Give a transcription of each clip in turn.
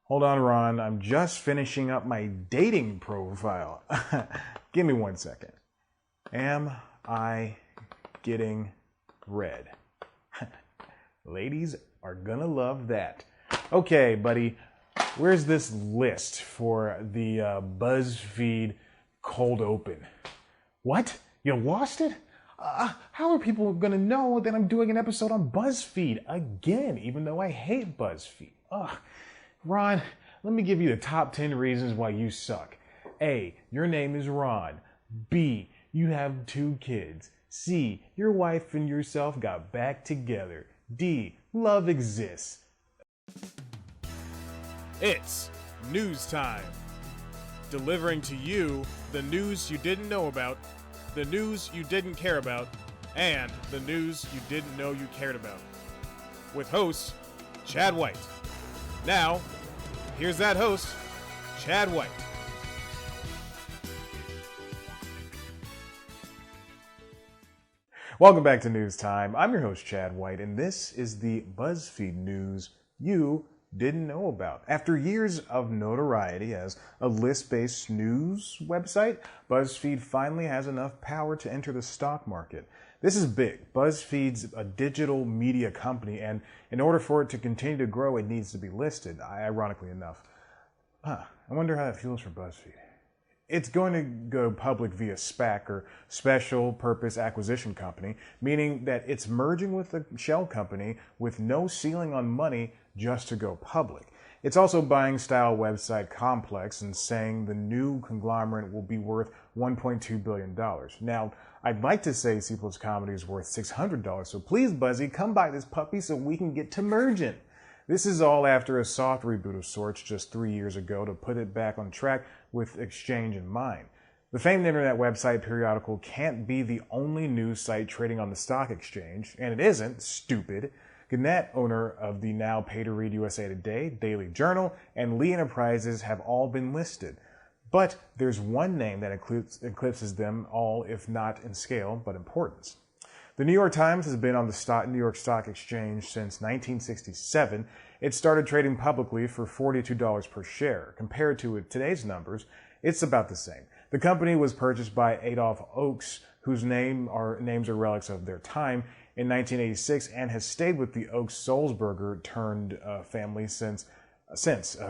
Hold on, Ron. I'm just finishing up my dating profile. Give me 1 second. Am I getting red? Ladies are gonna love that. Okay, buddy. Where's this list for the BuzzFeed cold open? What? You lost it? How are people gonna know that I'm doing an episode on BuzzFeed again, even though I hate BuzzFeed? Ugh. Ron, let me give you the top 10 reasons why you suck. A, your name is Ron. B, you have 2 kids. C, your wife and yourself got back together. D, love exists. It's news time. Delivering to you the news you didn't know about, the news you didn't care about, and the news you didn't know you cared about. With host, Chad White. Now, here's that host, Chad White. Welcome back to News Time. I'm your host, Chad White, and this is the BuzzFeed news you didn't know about. After years of notoriety as a list-based news website, BuzzFeed finally has enough power to enter the stock market. This is big. BuzzFeed's a digital media company, and in order for it to continue to grow, it needs to be listed, ironically enough. I wonder how that feels for BuzzFeed. It's going to go public via SPAC, or Special Purpose Acquisition Company, meaning that it's merging with a shell company with no ceiling on money just to go public. It's also buying style website Complex and saying the new conglomerate will be worth $1.2 billion. Now, I'd like to say C Plus Comedy is worth $600, so please, Buzzy, come buy this puppy so we can get to merging. This is all after a soft reboot of sorts just 3 years ago to put it back on track with exchange in mind. The famed internet website periodical can't be the only news site trading on the stock exchange, and it isn't, stupid. Gannett, owner of the now pay-to-read USA Today, Daily Journal, and Lee Enterprises have all been listed. But there's one name that eclipses them all, if not in scale, but importance. The New York Times has been on the New York Stock Exchange since 1967. It started trading publicly for $42 per share. Compared to today's numbers, it's about the same. The company was purchased by Adolph Oakes, whose names are relics of their time, in 1986, and has stayed with the Oakes-Sulzberger family since.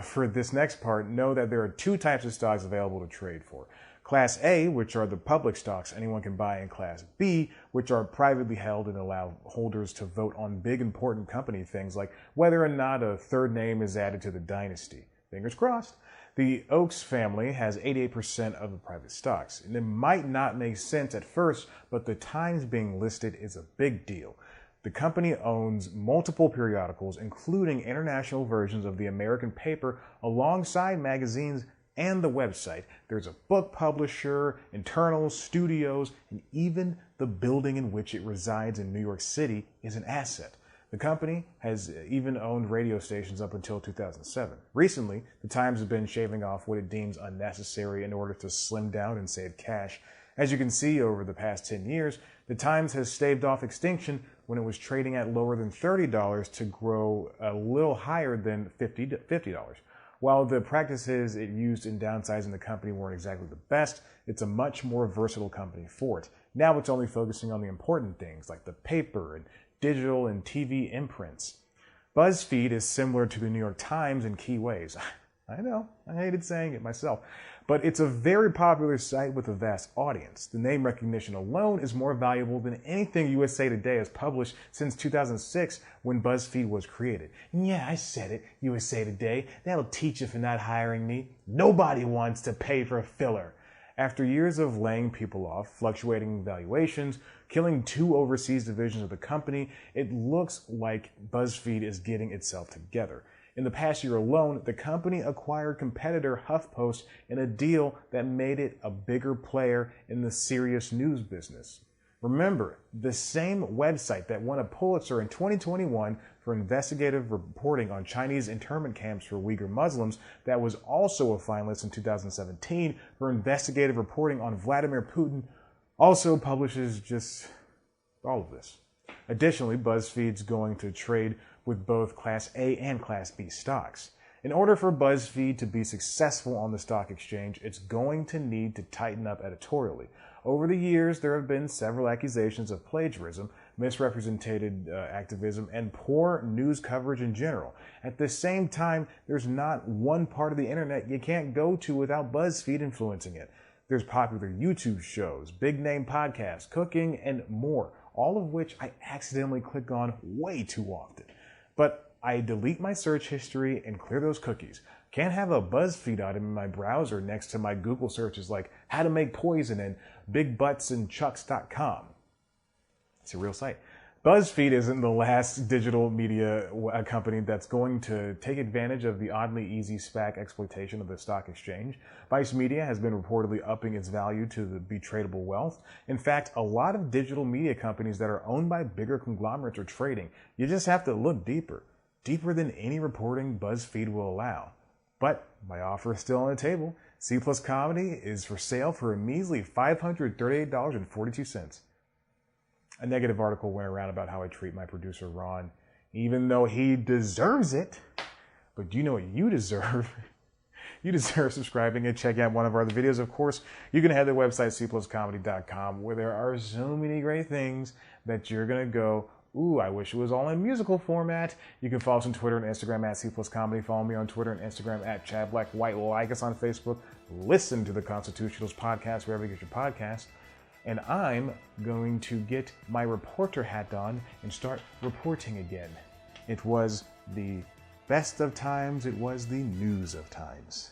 For this next part, know that there are 2 types of stocks available to trade for. Class A, which are the public stocks anyone can buy, and Class B, which are privately held and allow holders to vote on big important company things like whether or not a third name is added to the dynasty. Fingers crossed. The Oakes family has 88% of the private stocks, and it might not make sense at first, but the Times being listed is a big deal. The company owns multiple periodicals, including international versions of the American paper, alongside magazines and the website. There's a book publisher, internals, studios, and even the building in which it resides in New York City is an asset. The company has even owned radio stations up until 2007. Recently, the Times has been shaving off what it deems unnecessary in order to slim down and save cash. As you can see, over the past 10 years, the Times has staved off extinction when it was trading at lower than $30 to grow a little higher than $50. While the practices it used in downsizing the company weren't exactly the best, it's a much more versatile company for it. Now it's only focusing on the important things like the paper and digital and TV imprints. BuzzFeed is similar to the New York Times in key ways. I know, I hated saying it myself. But it's a very popular site with a vast audience. The name recognition alone is more valuable than anything USA Today has published since 2006 when BuzzFeed was created. Yeah, I said it, USA Today. That'll teach you for not hiring me. Nobody wants to pay for a filler. After years of laying people off, fluctuating valuations, killing 2 overseas divisions of the company, it looks like BuzzFeed is getting itself together. In the past year alone, the company acquired competitor HuffPost in a deal that made it a bigger player in the serious news business. Remember, the same website that won a Pulitzer in 2021 for investigative reporting on Chinese internment camps for Uyghur Muslims, that was also a finalist in 2017 for investigative reporting on Vladimir Putin, also publishes just all of this. Additionally, BuzzFeed's going to trade with both Class A and Class B stocks. In order for BuzzFeed to be successful on the stock exchange, it's going to need to tighten up editorially. Over the years, there have been several accusations of plagiarism, misrepresented activism, and poor news coverage in general. At the same time, there's not one part of the internet you can't go to without BuzzFeed influencing it. There's popular YouTube shows, big-name podcasts, cooking, and more, all of which I accidentally click on way too often. But I delete my search history and clear those cookies. Can't have a BuzzFeed item in my browser next to my Google searches like how to make poison and bigbuttsandchucks.com. It's a real site. BuzzFeed isn't the last digital media company that's going to take advantage of the oddly easy SPAC exploitation of the stock exchange. Vice Media has been reportedly upping its value to be tradable wealth. In fact, a lot of digital media companies that are owned by bigger conglomerates are trading. You just have to look deeper than any reporting BuzzFeed will allow. But my offer is still on the table. C+ Comedy is for sale for a measly $538.42. A negative article went around about how I treat my producer, Ron, even though he deserves it. But do you know what you deserve? You deserve subscribing and checking out one of our other videos. Of course, you can head to the website, cpluscomedy.com, where there are so many great things that you're going to go, ooh, I wish it was all in musical format. You can follow us on Twitter and Instagram at C+ Comedy. Follow me on Twitter and Instagram at Chad Black White. Like us on Facebook. Listen to the Constitutionals podcast wherever you get your podcasts. And I'm going to get my reporter hat on and start reporting again. It was the best of times. It was the news of times.